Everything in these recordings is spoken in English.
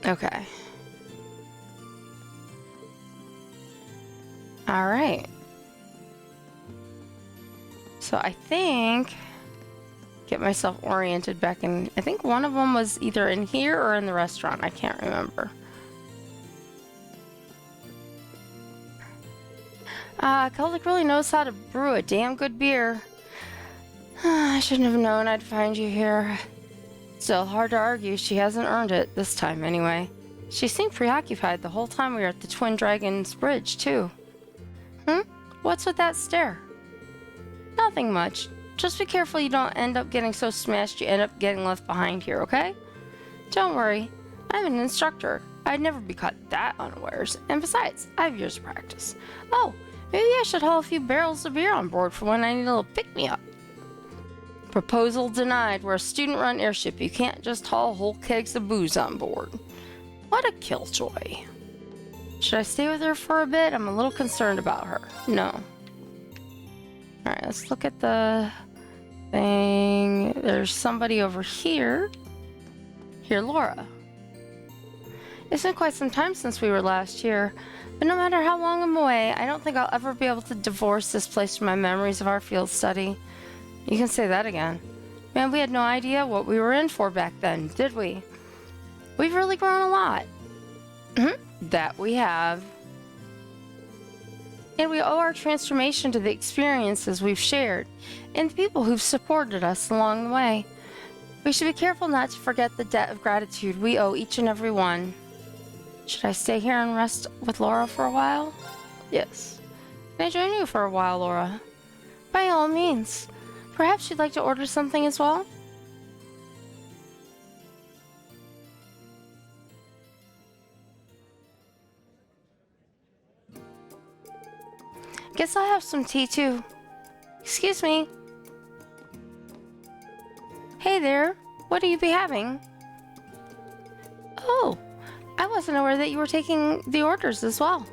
Okay. All right. So I think get myself oriented back in. I think one of them was either in here or in the restaurant. I can't remember. Celtic really knows how to brew a damn good beer. I shouldn't have known I'd find you here. Still, hard to argue she hasn't earned it, this time anyway. She seemed preoccupied the whole time we were at the Twin Dragons Bridge, too. What's with that stare? Nothing much. Just be careful you don't end up getting so smashed you end up getting left behind here, okay? Don't worry. I'm an instructor. I'd never be caught that unawares. And besides, I have years of practice. Oh, maybe I should haul a few barrels of beer on board for when I need a little pick-me-up. Proposal denied. We're a student-run airship. You can't just haul whole kegs of booze on board. What a killjoy. Should I stay with her for a bit? I'm a little concerned about her. No. Alright, let's look at the thing. There's somebody over here. Here, Laura. It's been quite some time since we were last here, but no matter how long I'm away, I don't think I'll ever be able to divorce this place from my memories of our field study. You can say that again. Man, we had no idea what we were in for back then, did we? We've really grown a lot. That we have. And we owe our transformation to the experiences we've shared and the people who've supported us along the way. We should be careful not to forget the debt of gratitude we owe each and every one. Should I stay here and rest with Laura for a while? Yes. Can I join you for a while, Laura? By all means. Perhaps you'd like to order something as well? Guess I'll have some tea too. Excuse me. Hey there, what do you be having? Oh, I wasn't aware that you were taking the orders as well.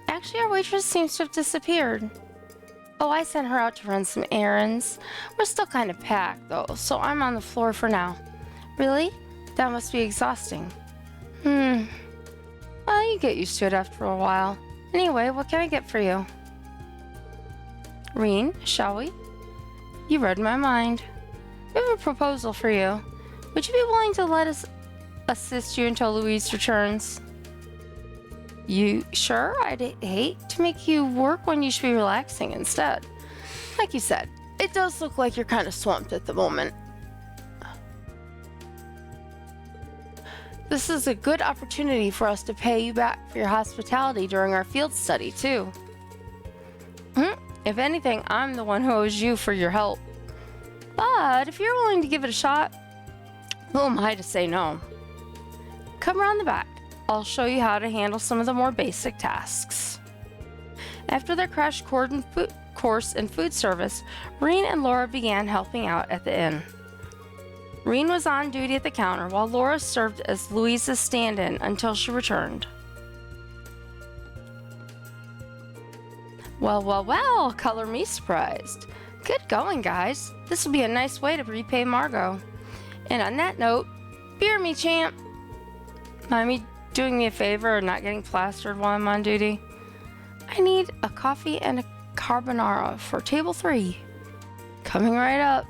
Actually, our waitress seems to have disappeared. Oh, I sent her out to run some errands. We're still kind of packed though, so I'm on the floor for now. Really? That must be exhausting. Well, you get used to it after a while. Anyway, what can I get for you? Reen, shall we? You read my mind. We have a proposal for you. Would you be willing to let us assist you until Louise returns? You sure? I'd hate to make you work when you should be relaxing instead. Like you said, it does look like you're kind of swamped at the moment. This is a good opportunity for us to pay you back for your hospitality during our field study, too. If anything, I'm the one who owes you for your help. But if you're willing to give it a shot, who am I to say no? Come around the back. I'll show you how to handle some of the more basic tasks. After their crash course in food service, Reen and Laura began helping out at the inn. Reen was on duty at the counter while Laura served as Louise's stand-in until she returned. Well, color me surprised. Good going, guys. This will be a nice way to repay Margot. And on that note, beer me, champ. Mind me doing me a favor and not getting plastered while I'm on duty? I need a coffee and a carbonara for table 3. Coming right up.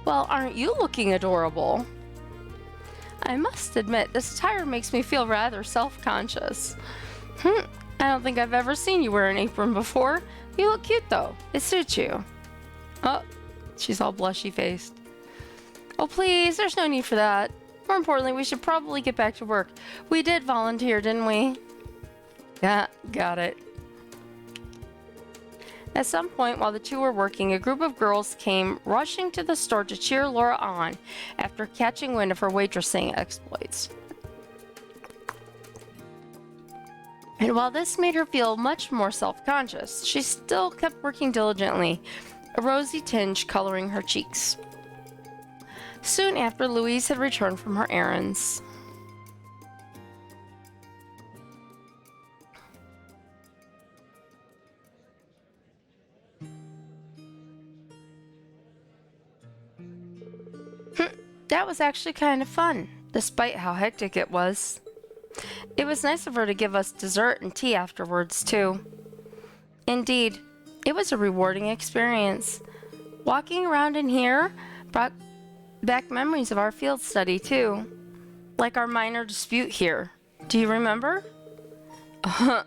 Well, aren't you looking adorable? I must admit, this attire makes me feel rather self-conscious. I don't think I've ever seen you wear an apron before. You look cute, though. It suits you. Oh, she's all blushy-faced. Oh, please, there's no need for that. More importantly, we should probably get back to work. We did volunteer, didn't we? Yeah, got it. At some point while the two were working, a group of girls came rushing to the store to cheer Laura on after catching wind of her waitressing exploits. And while this made her feel much more self-conscious, she still kept working diligently, a rosy tinge coloring her cheeks. Soon after, Louise had returned from her errands. That was actually kind of fun, despite how hectic it was. It was nice of her to give us dessert and tea afterwards, too. Indeed, it was a rewarding experience. Walking around in here brought back memories of our field study, too. Like our minor dispute here. Do you remember?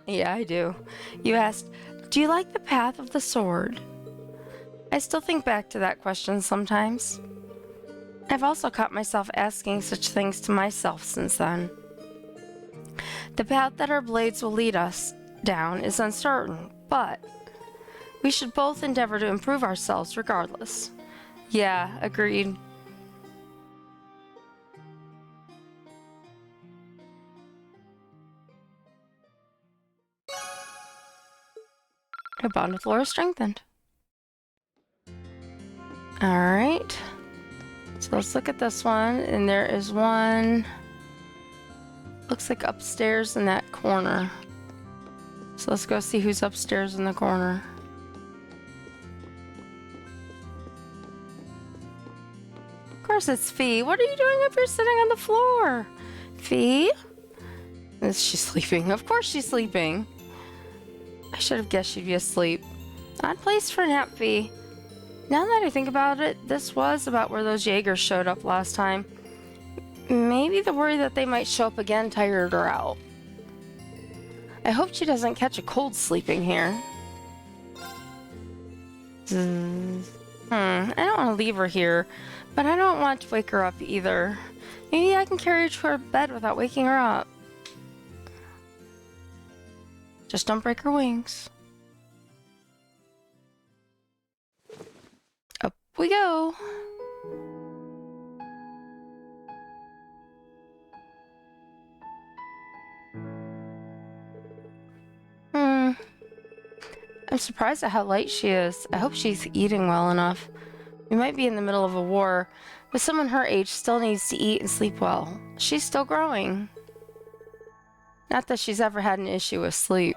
Yeah, I do. You asked, "Do you like the path of the sword?" I still think back to that question sometimes. I've also caught myself asking such things to myself since then. The path that our blades will lead us down is uncertain, but we should both endeavor to improve ourselves regardless. Yeah, agreed. Our bond with Laura strengthened. Alright. So let's look at this one, and there is one, looks like upstairs in that corner. So let's go see who's upstairs in the corner. Of course it's Fee. What are you doing up here sitting on the floor? Fee? Is she sleeping? Of course she's sleeping. I should have guessed she'd be asleep. Odd place for a nap, Fee. Now that I think about it, this was about where those Jaegers showed up last time. Maybe the worry that they might show up again tired her out. I hope she doesn't catch a cold sleeping here. I don't want to leave her here, but I don't want to wake her up either. Maybe I can carry her to her bed without waking her up. Just don't break her wings. Up we go. I'm surprised at how light she is. I hope she's eating well enough. We might be in the middle of a war, but someone her age still needs to eat and sleep well. She's still growing. Not that she's ever had an issue with sleep.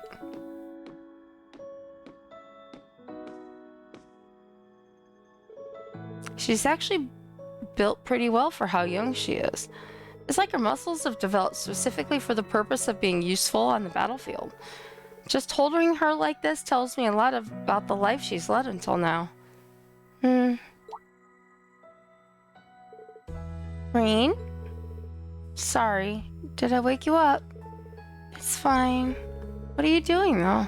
She's actually built pretty well for how young she is. It's like her muscles have developed specifically for the purpose of being useful on the battlefield. Just holding her like this tells me a lot about the life she's led until now. Green? Sorry, did I wake you up? It's fine. What are you doing, though?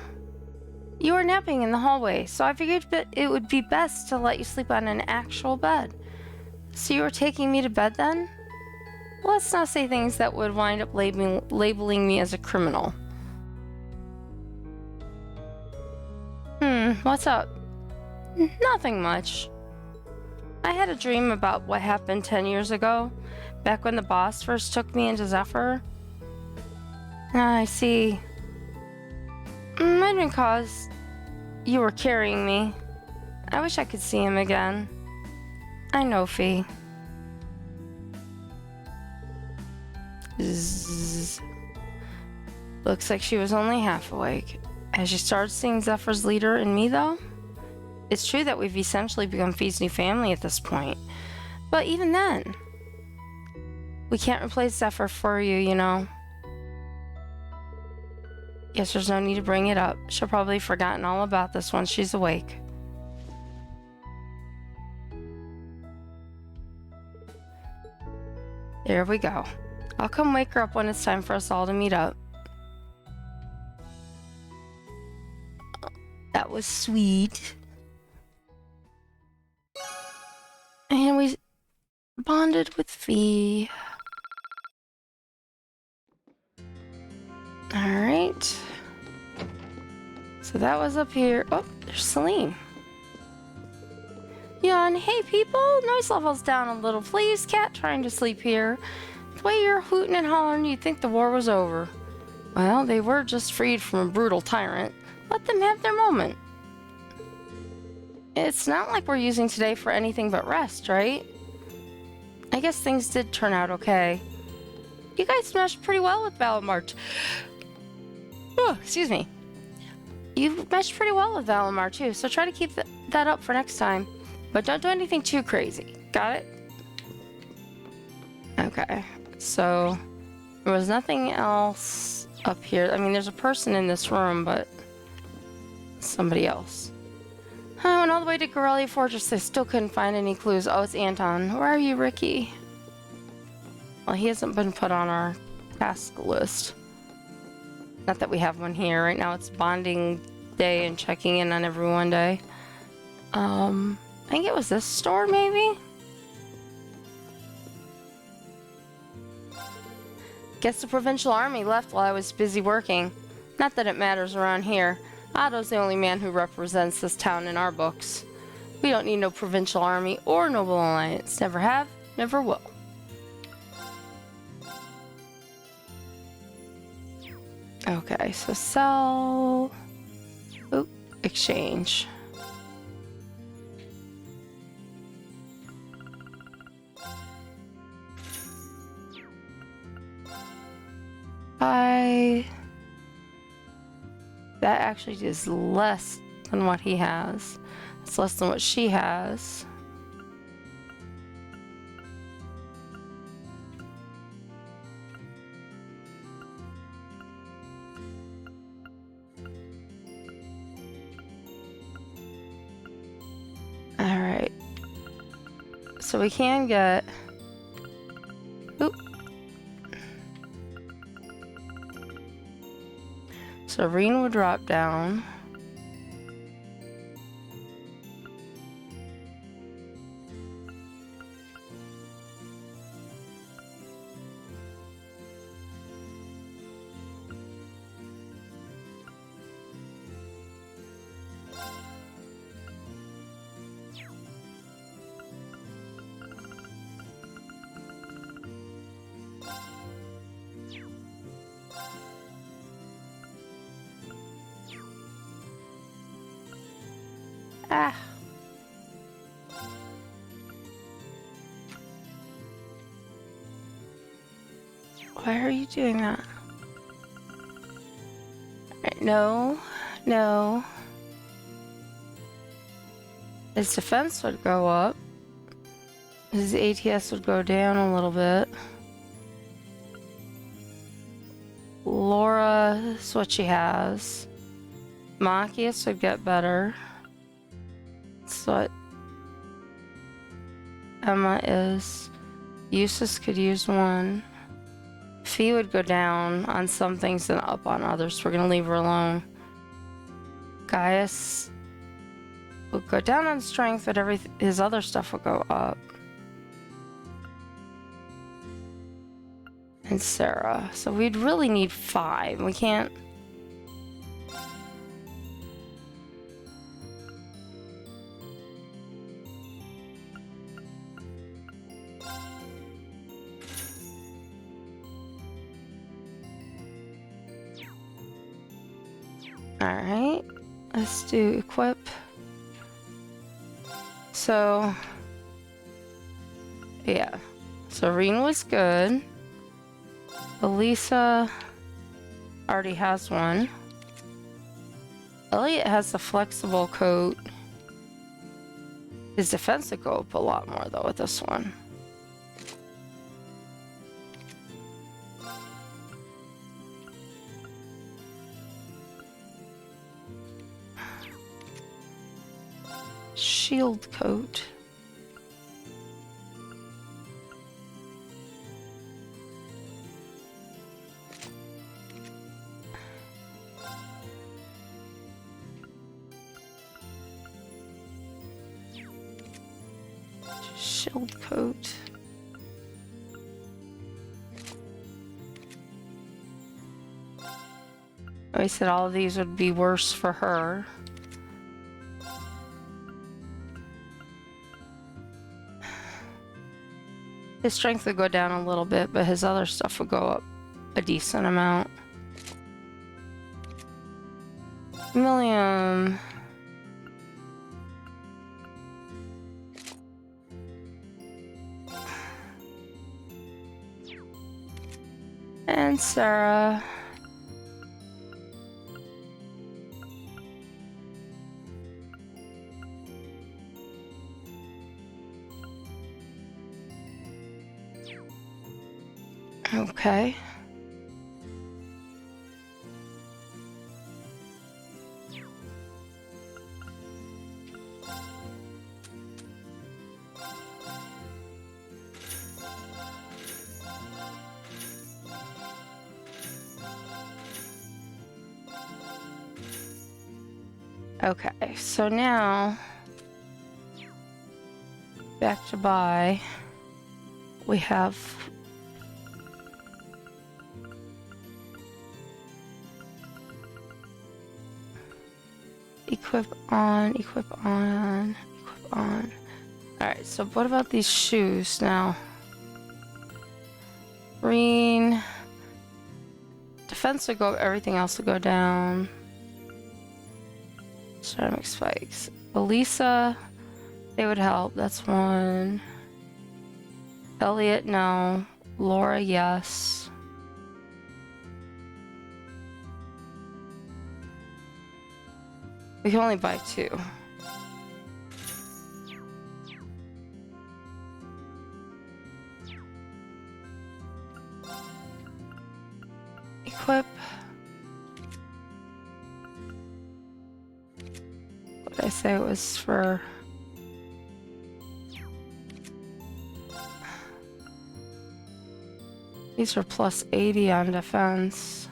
You were napping in the hallway, so I figured that it would be best to let you sleep on an actual bed. So you were taking me to bed then? Let's not say things that would wind up labeling me as a criminal. What's up? Nothing much. I had a dream about what happened 10 years ago, back when the boss first took me into Zephyr. I see. Might have been cause you were carrying me. I wish I could see him again. I know, Fee. Zzz. Looks like she was only half awake. Has she started seeing Zephyr's leader in me, though? It's true that we've essentially become Fee's new family at this point. But even then, we can't replace Zephyr for you, you know. Guess there's no need to bring it up. She'll probably have forgotten all about this once she's awake. There we go. I'll come wake her up when it's time for us all to meet up. That was sweet. And we bonded with Fee. Alright. So that was up here. Oh, there's Celine. Yawn, hey people, noise level's down a little, please. Cat trying to sleep here. The way you're hooting and hollering, you'd think the war was over. Well, they were just freed from a brutal tyrant. Let them have their moment. It's not like we're using today for anything but rest, right? I guess things did turn out okay. You guys meshed pretty well with Valimar. Oh, excuse me. You meshed pretty well with Valimar too, so try to keep that up for next time. But don't do anything too crazy. Got it? Okay, so there was nothing else up here. I mean, there's a person in this room, but somebody else. I went all the way to Corellia Fortress. I still couldn't find any clues. Oh, it's Anton. Where are you, Ricky? Well, he hasn't been put on our task list. Not that we have one here. Right now it's bonding day and checking in on everyone day. I think it was this store, maybe? Guess the Provincial Army left while I was busy working. Not that it matters around here. Otto's the only man who represents this town in our books. We don't need no Provincial Army or Noble Alliance. Never have, never will. Okay, so sell... Oop, exchange. That actually is less than what he has. It's less than what she has. Alright. So we can get... Oop. So Reen would drop down. Ah. Why are you doing that? Right, no. No. His defense would go up. His ATS would go down a little bit. Laura is what she has. Machias would get better. That's what Emma is. Eustace could use one. Fee would go down on some things and up on others. We're gonna leave her alone. Gaius would go down on strength, but his other stuff would go up. And Sarah. So we'd really need 5. We can't... Alright, let's do equip. So, yeah. So Reen was good. Elisa already has one. Elliot has the flexible coat. His defense would go up a lot more though with this one. Shield coat. Shield coat. I said all of these would be worse for her. His strength would go down a little bit, but his other stuff would go up a decent amount. William. And Sarah. Okay. Okay, so now back to buy. We have equip on, equip on, equip on. Alright, so what about these shoes now? Green. Defense will go, everything else will go down. Ceramic spikes. Elisa, they would help. That's one. Elliot, no. Laura, yes. We can only buy 2. Equip. What did I say it was for? These are plus 80 on defense.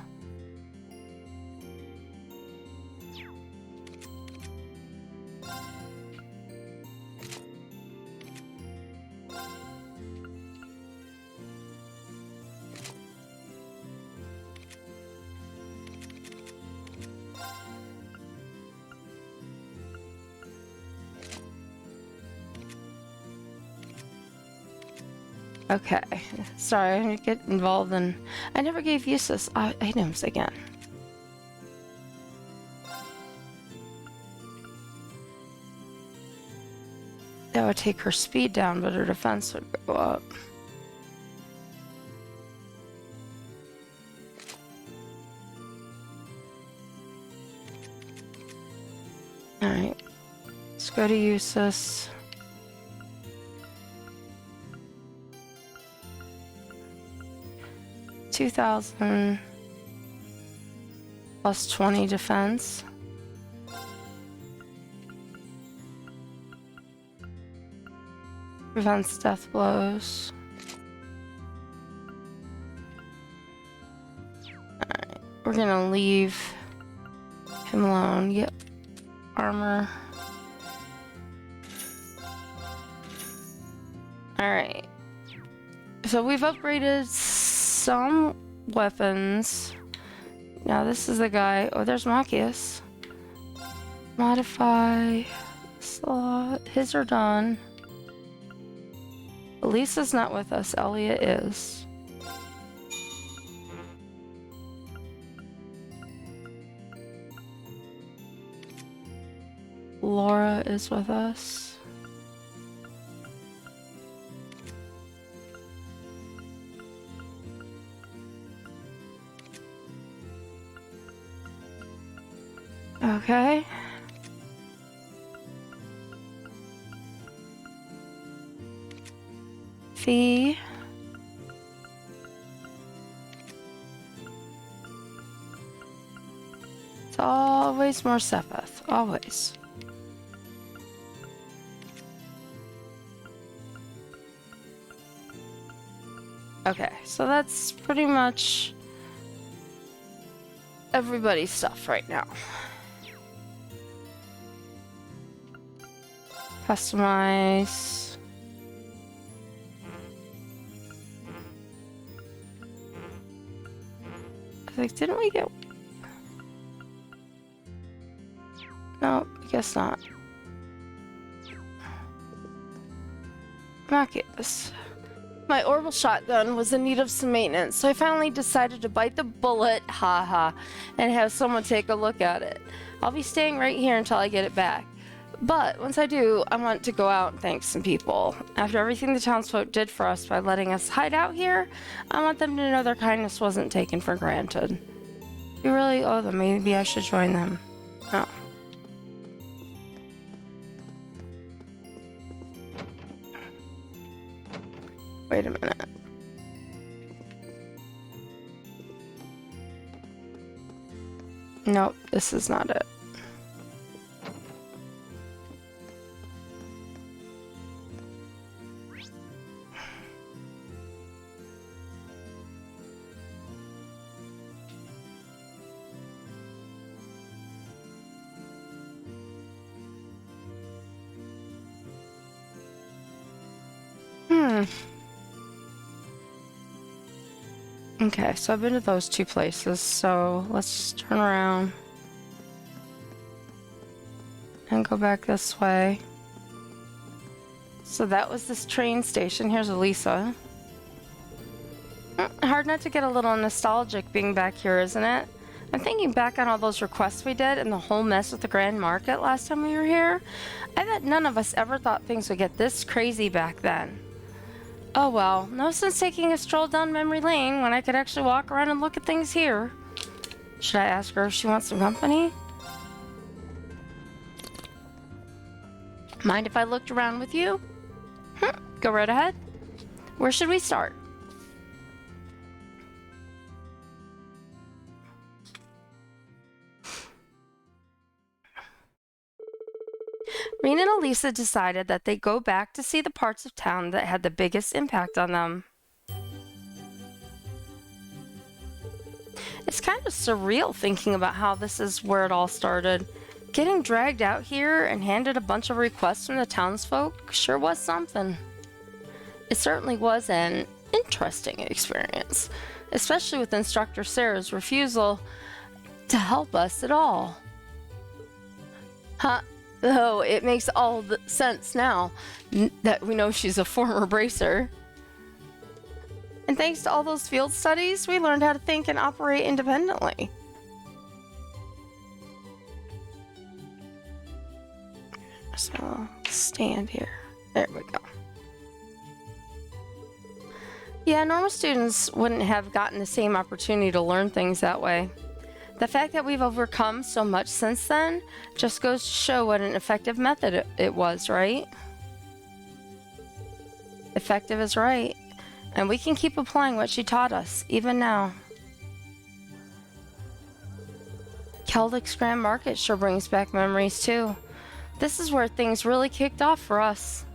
Okay, sorry, I didn't get involved in... I never gave useless items again. That would take her speed down, but her defense would go up. Alright, let's go to useless. $2,000 plus 20 defense. Prevents death blows. Alright, we're gonna leave him alone. Yep. Armor. Alright. So we've upgraded some weapons. Now this is the guy. Oh, there's Machias. Modify slot. His are done. Elisa's not with us. Elliot is. Laura is with us. Okay. Fee. It's always more Sepeth. Always. Okay, so that's pretty much everybody's stuff right now. Customize. Like, didn't we get... No, I guess not. Machias. My orbital shotgun was in need of some maintenance, so I finally decided to bite the bullet, haha, and have someone take a look at it. I'll be staying right here until I get it back. But once I do, I want to go out and thank some people. After everything the townsfolk did for us by letting us hide out here, I want them to know their kindness wasn't taken for granted. You really owe them. Maybe I should join them. Oh. Wait a minute. Nope, this is not it. Okay, so I've been to those two places, so let's turn around and go back this way. So that was this train station. Here's Elisa. Hard not to get a little nostalgic being back here, isn't it? I'm thinking back on all those requests we did and the whole mess with the Grand Market last time we were here. I bet none of us ever thought things would get this crazy back then. Oh well, no sense taking a stroll down memory lane when I could actually walk around and look at things here. Should I ask her if she wants some company? Mind if I looked around with you? Go right ahead. Where should we start? Rena and Elisa decided that they'd go back to see the parts of town that had the biggest impact on them. It's kind of surreal thinking about how this is where it all started. Getting dragged out here and handed a bunch of requests from the townsfolk sure was something. It certainly was an interesting experience, especially with Instructor Sarah's refusal to help us at all. Oh, it makes all the sense now that we know she's a former bracer. And thanks to all those field studies, we learned how to think and operate independently. So, stand here. There we go. Yeah, normal students wouldn't have gotten the same opportunity to learn things that way. The fact that we've overcome so much since then just goes to show what an effective method it was, right? Effective is right. And we can keep applying what she taught us, even now. Keldrick's Grand Market sure brings back memories, too. This is where things really kicked off for us.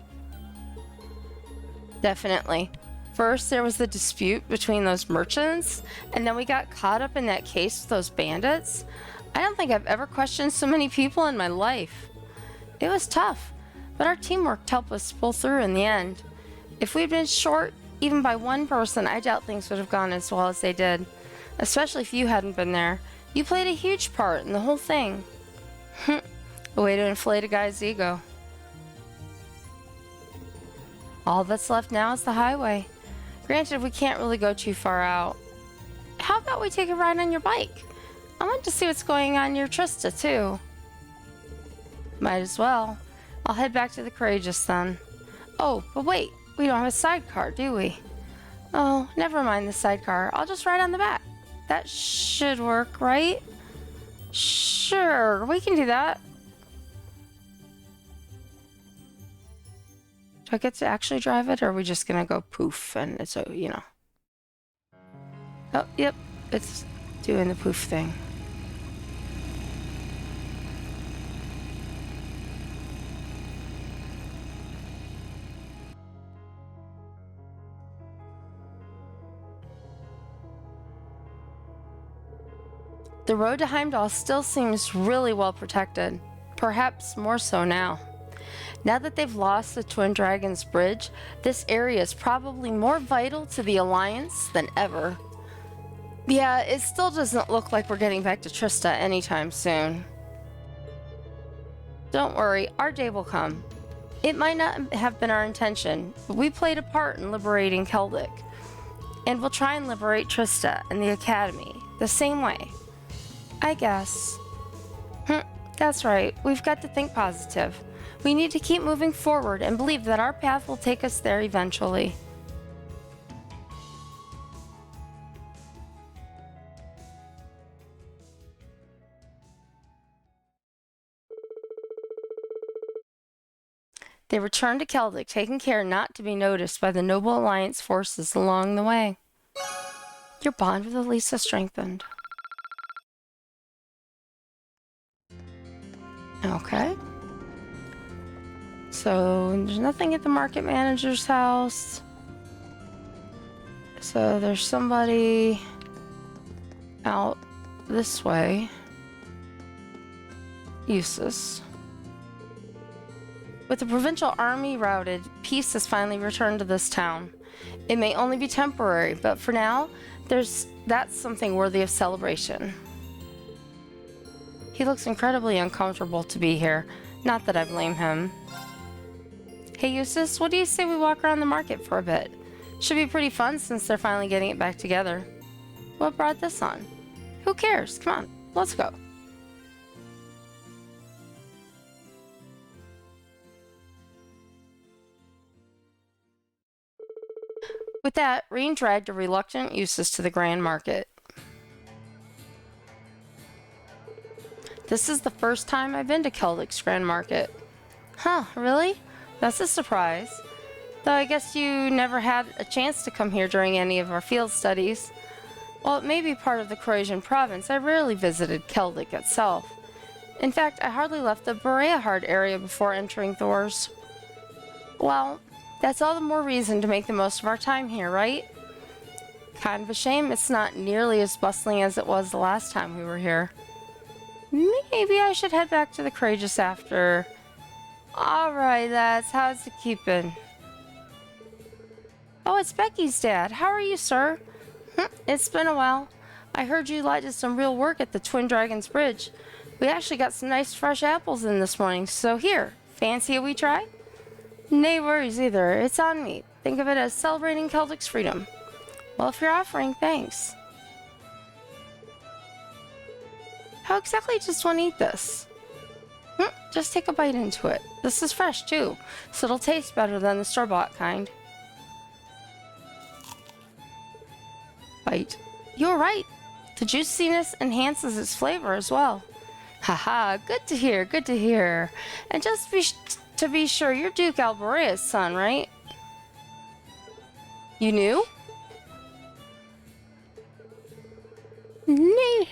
Definitely. First, there was the dispute between those merchants, and then we got caught up in that case with those bandits. I don't think I've ever questioned so many people in my life. It was tough, but our teamwork helped us pull through in the end. If we'd been short, even by one person, I doubt things would have gone as well as they did. Especially if you hadn't been there. You played a huge part in the whole thing. A way to inflate a guy's ego. All that's left now is the highway. Granted, we can't really go too far out. How about we take a ride on your bike? I want to see what's going on near Trista, too. Might as well. I'll head back to the Courageous then. Oh, but wait, we don't have a sidecar, do we? Oh, never mind the sidecar. I'll just ride on the back. That should work, right? Sure, we can do that. Do I get to actually drive it, or are we just gonna go poof and it's, you know? Oh, yep, it's doing the poof thing. The road to Heimdall still seems really well protected, perhaps more so now. Now that they've lost the Twin Dragons Bridge, this area is probably more vital to the Alliance than ever. Yeah, it still doesn't look like we're getting back to Trista anytime soon. Don't worry, our day will come. It might not have been our intention, but we played a part in liberating Keldrick. And we'll try and liberate Trista and the Academy the same way. I guess. That's right, we've got to think positive. We need to keep moving forward and believe that our path will take us there eventually. They returned to Keldrick, taking care not to be noticed by the Noble Alliance forces along the way. Your bond with Elisa strengthened. Okay. So there's nothing at the market manager's house. So there's somebody out this way. Useless. With the provincial army routed, peace has finally returned to this town. It may only be temporary, but for now, that's something worthy of celebration. He looks incredibly uncomfortable to be here. Not that I blame him. Hey Eustace, what do you say we walk around the market for a bit? Should be pretty fun since they're finally getting it back together. What brought this on? Who cares? Come on, let's go. With that, Reen dragged a reluctant Eustace to the Grand Market. This is the first time I've been to Keldrick's Grand Market. Huh, really? That's a surprise. Though I guess you never had a chance to come here during any of our field studies. While it may be part of the Croatian province, I rarely visited Keldrick itself. In fact, I hardly left the Bereahard area before entering Thors. Well, that's all the more reason to make the most of our time here, right? Kind of a shame it's not nearly as bustling as it was the last time we were here. Maybe I should head back to the Courageous after. Alright, lads, how's it keeping? Oh, it's Becky's dad. How are you, sir? It's been a while. I heard you did some real work at the Twin Dragons Bridge. We actually got some nice fresh apples in this morning, so here, fancy a wee try? No worries either. It's on me. Think of it as celebrating Keldrick's freedom. Well, if you're offering, thanks. How exactly does one eat this? Just take a bite into it. This is fresh too, so it'll taste better than the store-bought kind. Bite. You're right. The juiciness enhances its flavor as well. Haha, good to hear, good to hear. And just to be sure, you're Duke Alborea's son, right? You knew? No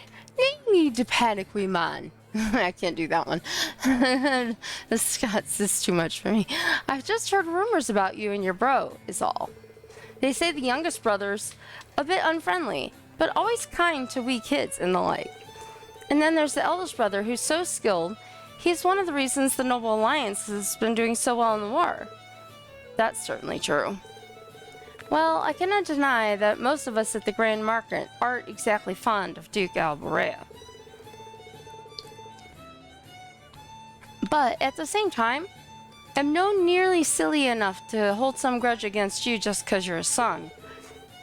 need to panic, wee man. I can't do that one. The Scots is too much for me. I've just heard rumors about you and your bro, is all. They say the youngest brother's a bit unfriendly, but always kind to wee kids and the like. And then there's the eldest brother who's so skilled, he's one of the reasons the Noble Alliance has been doing so well in the war. That's certainly true. Well, I cannot deny that most of us at the Grand Market aren't exactly fond of Duke Alborea. But at the same time, I'm no nearly silly enough to hold some grudge against you just because you're a son.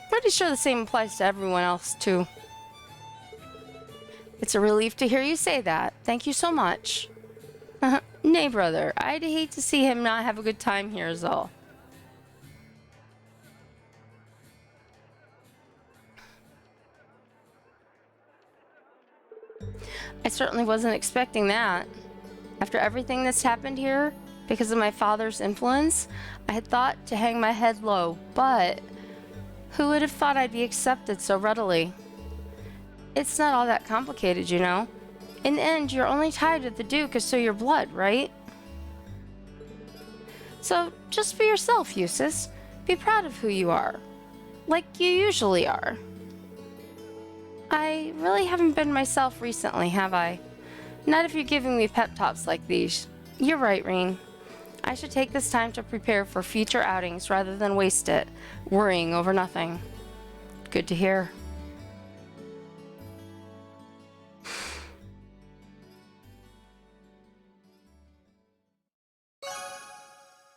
Pretty sure the same applies to everyone else too. It's a relief to hear you say that. Thank you so much. Nay, brother, I'd hate to see him not have a good time here is all. I certainly wasn't expecting that. After everything that's happened here, because of my father's influence, I had thought to hang my head low, but who would have thought I'd be accepted so readily? It's not all that complicated, you know. In the end, you're only tied to the Duke as to your blood, right? So, just be yourself, Eustace. Be proud of who you are. Like you usually are. I really haven't been myself recently, have I? Not if you're giving me pep talks like these. You're right, Reen. I should take this time to prepare for future outings rather than waste it, worrying over nothing. Good to hear.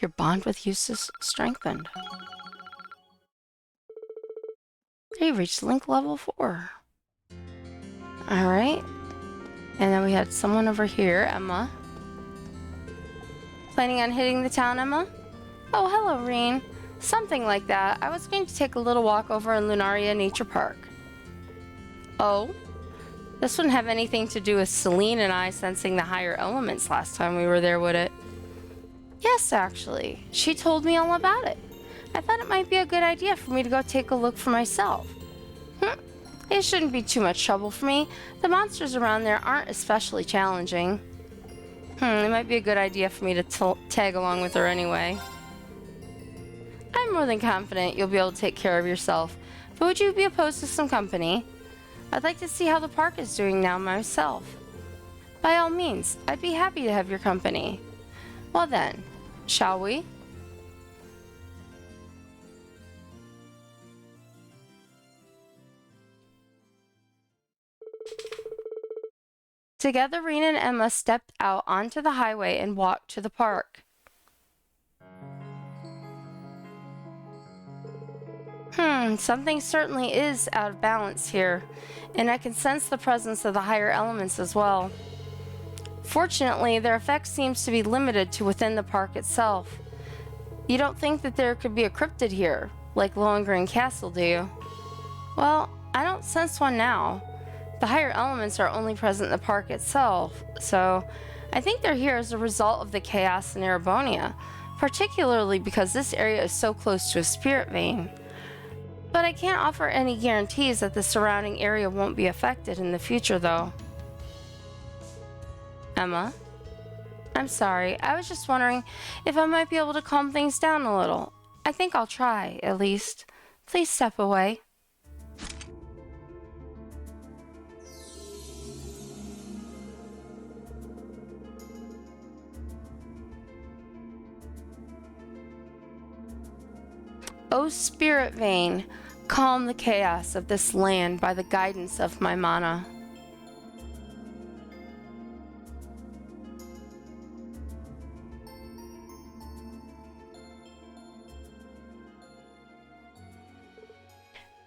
Your bond with Eustace strengthened. You reached link level 4. Alright. And then we had someone over here, Emma. Planning on hitting the town, Emma? Oh, hello, Reen. Something like that. I was going to take a little walk over in Lunaria Nature Park. Oh? This wouldn't have anything to do with Celine and I sensing the higher elements last time we were there, would it? Yes, actually. She told me all about it. I thought it might be a good idea for me to go take a look for myself. It shouldn't be too much trouble for me. The monsters around there aren't especially challenging. It might be a good idea for me to tag along with her anyway. I'm more than confident you'll be able to take care of yourself, but would you be opposed to some company? I'd like to see how the park is doing now myself. By all means, I'd be happy to have your company. Well then, shall we? Together, Rena and Emma stepped out onto the highway and walked to the park. Something certainly is out of balance here, and I can sense the presence of the higher elements as well. Fortunately, their effect seems to be limited to within the park itself. You don't think that there could be a cryptid here, like Lohengrin Castle, do you? Well, I don't sense one now. The higher elements are only present in the park itself, so I think they're here as a result of the chaos in Erebonia, particularly because this area is so close to a spirit vein. But I can't offer any guarantees that the surrounding area won't be affected in the future, though. Emma? I'm sorry, I was just wondering if I might be able to calm things down a little. I think I'll try, at least. Please step away. O Spirit Vein, calm the chaos of this land by the guidance of my mana.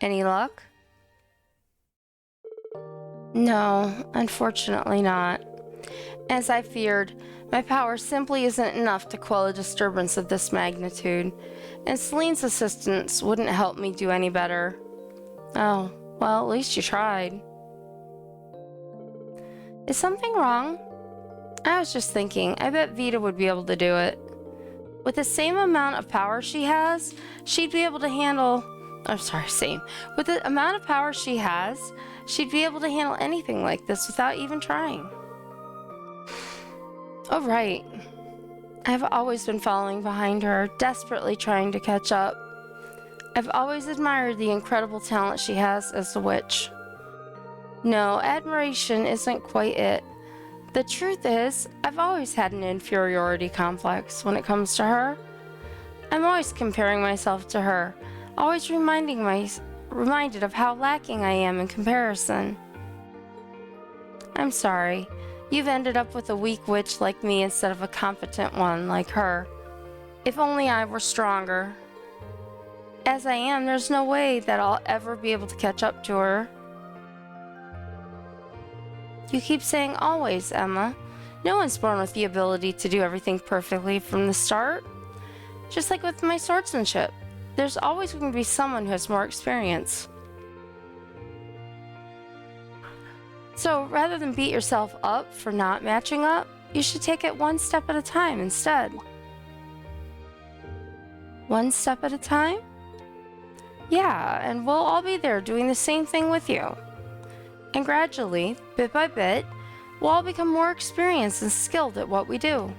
Any luck? No, unfortunately not. As I feared, my power simply isn't enough to quell a disturbance of this magnitude, and Celine's assistance wouldn't help me do any better. Oh, well, at least you tried. Is something wrong? I was just thinking, I bet Vita would be able to do it. With the same amount of power she has, she'd be able to handle... With the amount of power she has, she'd be able to handle anything like this without even trying. Oh, right. I've always been following behind her, desperately trying to catch up. I've always admired the incredible talent she has as a witch. No, admiration isn't quite it. The truth is, I've always had an inferiority complex when it comes to her. I'm always comparing myself to her, always reminded of how lacking I am in comparison. I'm sorry. You've ended up with a weak witch like me instead of a competent one like her. If only I were stronger. As I am, there's no way that I'll ever be able to catch up to her. You keep saying always, Emma. No one's born with the ability to do everything perfectly from the start. Just like with my swordsmanship, there's always going to be someone who has more experience. So rather than beat yourself up for not matching up, you should take it one step at a time instead. One step at a time? Yeah, and we'll all be there doing the same thing with you. And gradually, bit by bit, we'll all become more experienced and skilled at what we do.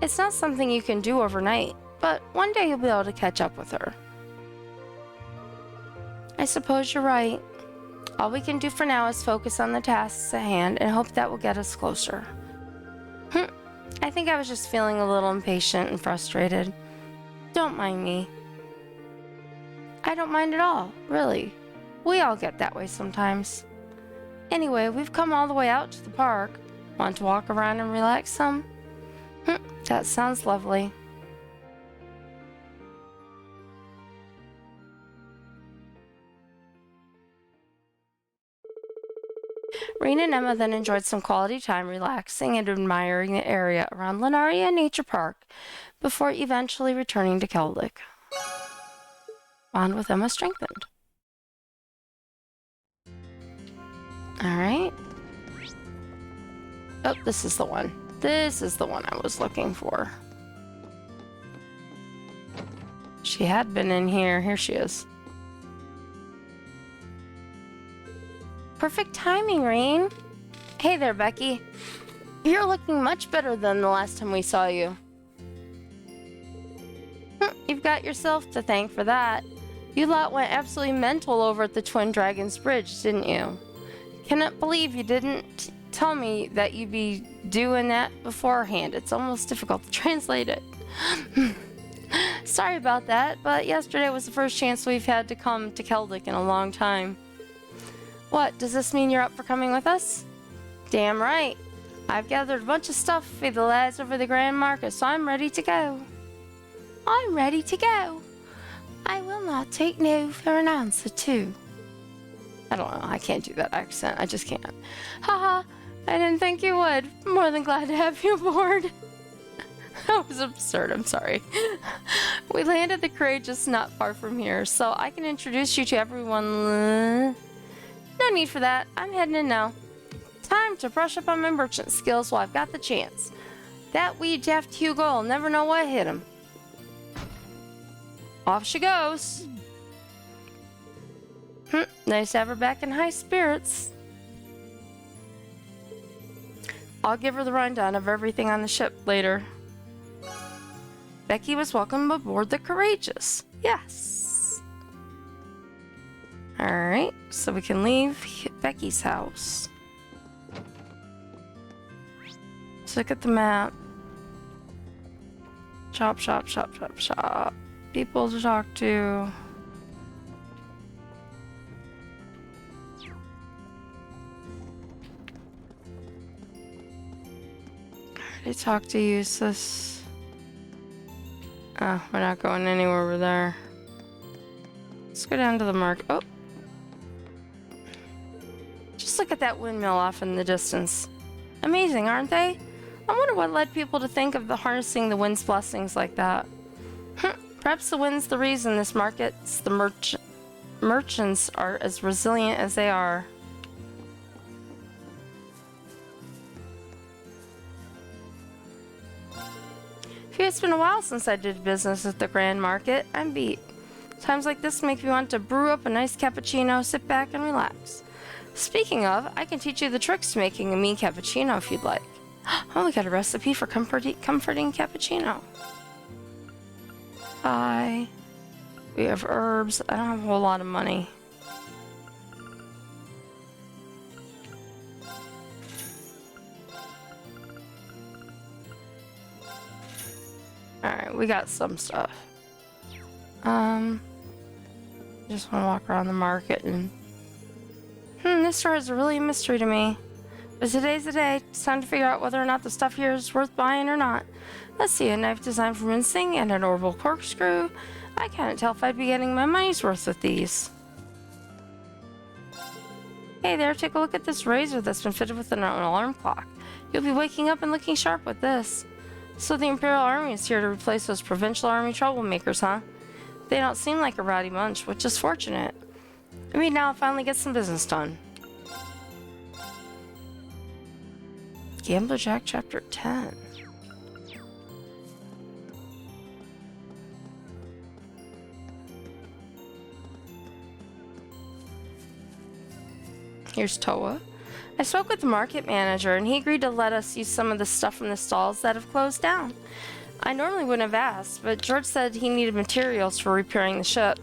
It's not something you can do overnight, but one day you'll be able to catch up with her. I suppose you're right. All we can do for now is focus on the tasks at hand and hope that will get us closer. I think I was just feeling a little impatient and frustrated. Don't mind me. I don't mind at all, really. We all get that way sometimes. Anyway, we've come all the way out to the park. Want to walk around and relax some? That sounds lovely. Rena and Emma then enjoyed some quality time relaxing and admiring the area around Lunaria Nature Park before eventually returning to Keldic. Bond with Emma strengthened. Alright. Oh, this is the one. This is the one I was looking for. She had been in here. Here she is. Perfect timing, Rain. Hey there, Becky. You're looking much better than the last time we saw you. You've got yourself to thank for that. You lot went absolutely mental over at the Twin Dragons Bridge, didn't you? Cannot believe you didn't tell me that you'd be doing that beforehand. It's almost difficult to translate it. Sorry about that, but yesterday was the first chance we've had to come to Keldic in a long time. What, does this mean you're up for coming with us? Damn right. I've gathered a bunch of stuff for the lads over the Grand Market, so I'm ready to go. I'm ready to go. I will not take no for an answer, too. I don't know, I can't do that accent. I just can't. Haha, I didn't think you would. More than glad to have you aboard. That was absurd, I'm sorry. We landed the Courageous not far from here, so I can introduce you to everyone. No need for that. I'm heading in now. Time to brush up on my merchant skills while I've got the chance. That wee daft Hugo will never know what hit him. Off she goes. Nice to have her back in high spirits. I'll give her the rundown of everything on the ship later. Becky was welcome aboard the Courageous. Yes. Alright, so we can leave Becky's house. Let's look at the map. Shop, shop, shop, shop, shop. People to talk to. Already talked to Useless. Oh, we're not going anywhere over there. Let's go down to the market. Oh! Just look at that windmill off in the distance. Amazing, aren't they? I wonder what led people to think of harnessing the wind's blessings like that. Perhaps the wind's the reason this market's merchants are as resilient as they are. It's been a while since I did business at the Grand Market. I'm beat. Times like this make me want to brew up a nice cappuccino, sit back, and relax. Speaking of, I can teach you the tricks to making a mean cappuccino if you'd like. Oh, we got a recipe for comforting cappuccino. We have herbs. I don't have a whole lot of money. Alright, we got some stuff. Just want to walk around the market and... this store is really a mystery to me. But today's the day. It's time to figure out whether or not the stuff here is worth buying or not. Let's see, a knife designed for mincing and an orbital corkscrew. I can't tell if I'd be getting my money's worth with these. Hey there, take a look at this razor that's been fitted with an alarm clock. You'll be waking up and looking sharp with this. So the Imperial Army is here to replace those provincial army troublemakers, huh? They don't seem like a rowdy bunch, which is fortunate. I mean, now I'll finally get some business done. Gambler Jack Chapter 10. Here's Toa. I spoke with the market manager and he agreed to let us use some of the stuff from the stalls that have closed down. I normally wouldn't have asked, but George said he needed materials for repairing the ship.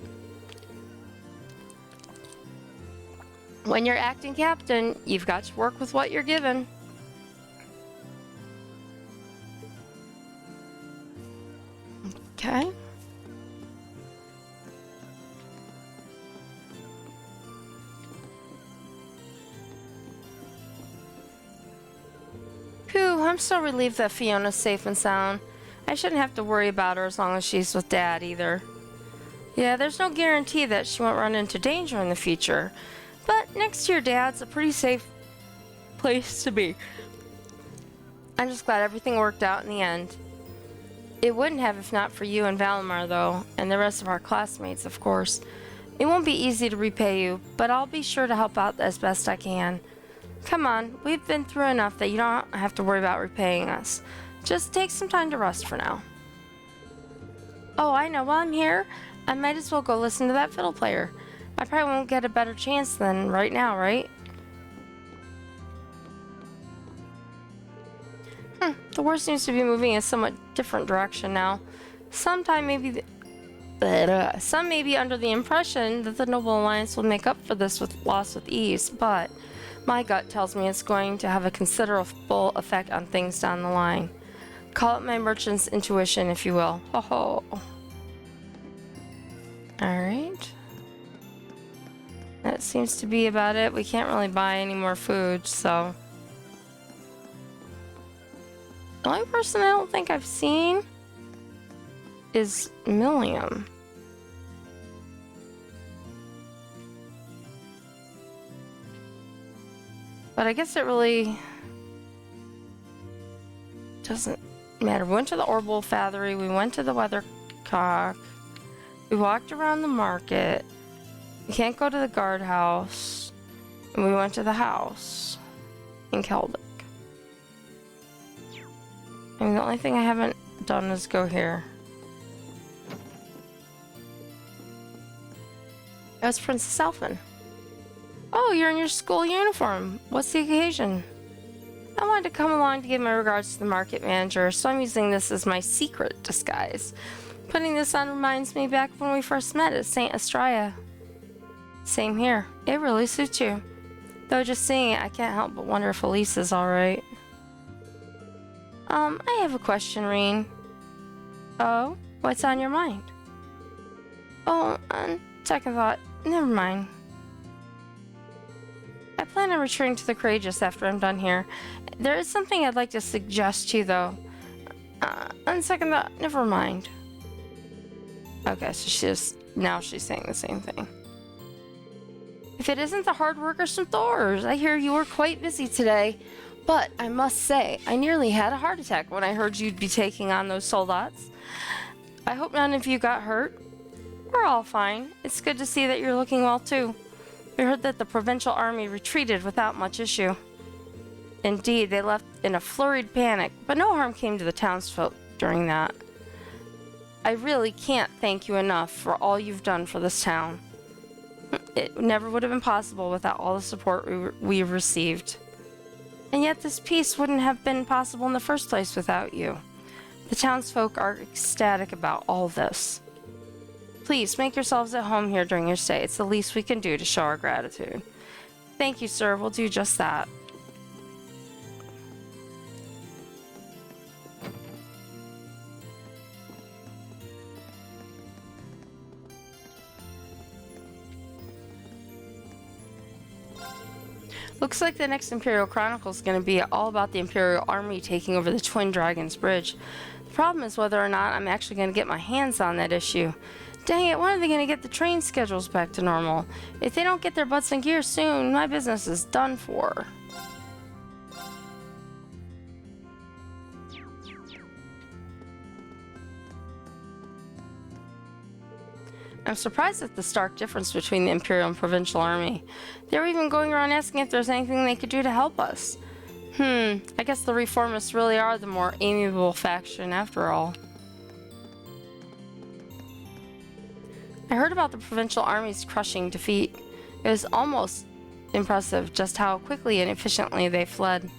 When you're acting captain, you've got to work with what you're given. Okay. Phew, I'm so relieved that Fiona's safe and sound. I shouldn't have to worry about her as long as she's with Dad either. Yeah, there's no guarantee that she won't run into danger in the future, but next to your dad's a pretty safe place to be. I'm just glad everything worked out in the end. It wouldn't have if not for you and Valimar, though, and the rest of our classmates, of course. It won't be easy to repay you, but I'll be sure to help out as best I can. Come on, we've been through enough that you don't have to worry about repaying us. Just take some time to rest for now. Oh, I know, while I'm here, I might as well go listen to that fiddle player. I probably won't get a better chance than right now, right? The war seems to be moving in a somewhat different direction now. Some may be under the impression that the Noble Alliance will make up for this loss with ease, but my gut tells me it's going to have a considerable effect on things down the line. Call it my merchant's intuition, if you will. Ho ho. Alright. That seems to be about it. We can't really buy any more food, so... The only person I don't think I've seen is Milliam. But I guess it really doesn't matter. We went to the Orbital Fathery, we went to the Weathercock, we walked around the market, we can't go to the guardhouse, and we went to the house in Keldic. I mean, the only thing I haven't done is go here. That's Princess Elfin. Oh, you're in your school uniform. What's the occasion? I wanted to come along to give my regards to the market manager, so I'm using this as my secret disguise. Putting this on reminds me back when we first met at St. Estrella. Same here. It really suits you. Though just seeing it, I can't help but wonder if Elise is alright. I have a question, Reen. Oh? What's on your mind? Oh, on second thought, never mind. I plan on returning to the Courageous after I'm done here. There is something I'd like to suggest to you, though. On second thought, never mind. Okay, so now she's saying the same thing. If it isn't the hard work or some Thors, I hear you were quite busy today. But I must say, I nearly had a heart attack when I heard you'd be taking on those soldats. I hope none of you got hurt. We're all fine. It's good to see that you're looking well, too. We heard that the provincial army retreated without much issue. Indeed, they left in a flurried panic, but no harm came to the townsfolk during that. I really can't thank you enough for all you've done for this town. It never would have been possible without all the support we received. And yet this peace wouldn't have been possible in the first place without you. The townsfolk are ecstatic about all this. Please, make yourselves at home here during your stay. It's the least we can do to show our gratitude. Thank you, sir. We'll do just that. Looks like the next Imperial Chronicle is going to be all about the Imperial Army taking over the Twin Dragons Bridge. The problem is whether or not I'm actually going to get my hands on that issue. Dang it, when are they going to get the train schedules back to normal? If they don't get their butts in gear soon, my business is done for. I'm surprised at the stark difference between the Imperial and Provincial Army. They were even going around asking if there's anything they could do to help us. I guess the Reformists really are the more amiable faction after all. I heard about the Provincial Army's crushing defeat. It was almost impressive just how quickly and efficiently they fled.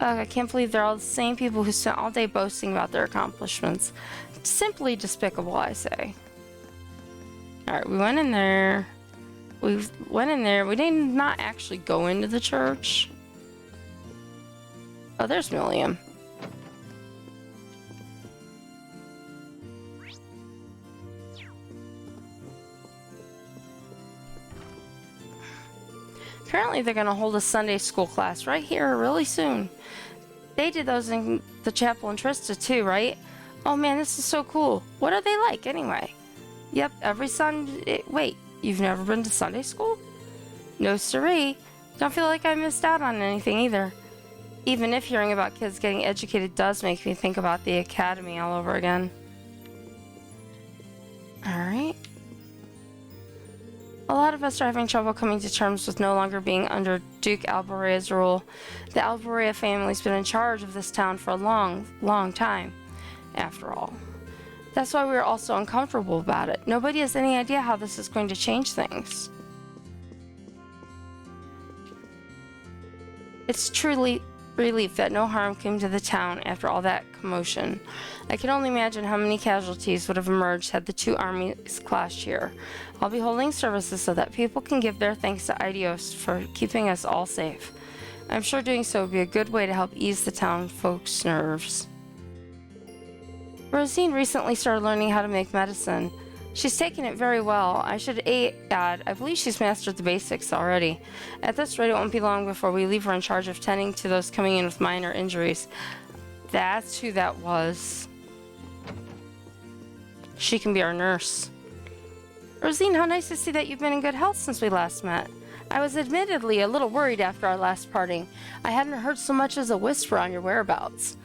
Ugh, I can't believe they're all the same people who spent all day boasting about their accomplishments. Simply despicable, I say. Alright, we went in there. We did not actually go into the church. Oh, there's Milliam. Apparently they're going to hold a Sunday school class right here really soon. They did those in the chapel in Trista too, right? Oh man, this is so cool. What are they like anyway? Yep, every Sunday. Wait, you've never been to Sunday school? No siree. Don't feel like I missed out on anything either. Even if hearing about kids getting educated does make me think about the academy all over again. Alright. A lot of us are having trouble coming to terms with no longer being under Duke Alborea's rule. The Alborea family's been in charge of this town for a long, long time, after all. That's why we're all so uncomfortable about it. Nobody has any idea how this is going to change things. relief that no harm came to the town after all that commotion. I can only imagine how many casualties would have emerged had the two armies clashed here. I'll be holding services so that people can give their thanks to Idios for keeping us all safe. I'm sure doing so would be a good way to help ease the town folks' nerves. Rosine recently started learning how to make medicine. She's taken it very well. I should add, I believe she's mastered the basics already. At this rate, it won't be long before we leave her in charge of tending to those coming in with minor injuries. That's who that was. She can be our nurse. Rosine, how nice to see that you've been in good health since we last met. I was admittedly a little worried after our last parting. I hadn't heard so much as a whisper on your whereabouts.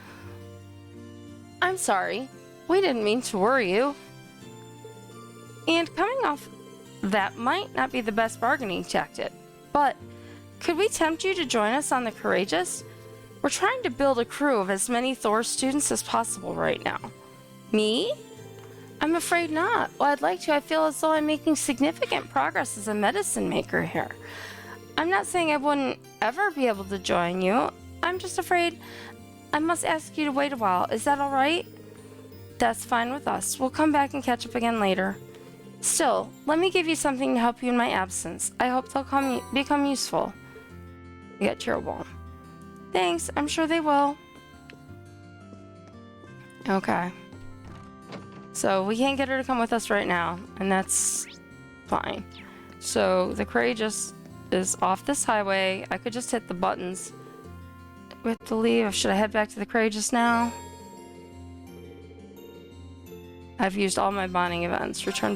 I'm sorry. We didn't mean to worry you. And coming off that might not be the best bargaining tactic, but could we tempt you to join us on the Courageous? We're trying to build a crew of as many Thor students as possible right now. Me? I'm afraid not. Well, I'd like to. I feel as though I'm making significant progress as a medicine maker here. I'm not saying I wouldn't ever be able to join you. I'm just afraid I must ask you to wait a while. Is that all right? That's fine with us. We'll come back and catch up again later. Still, let me give you something to help you in my absence. I hope they'll become useful. You get cheerable. Thanks, I'm sure they will. Okay. So we can't get her to come with us right now, and that's fine. So the Courageous is off this highway. I could just hit the buttons with the leave. Should I head back to the Courageous now? I've used all my bonding events. Return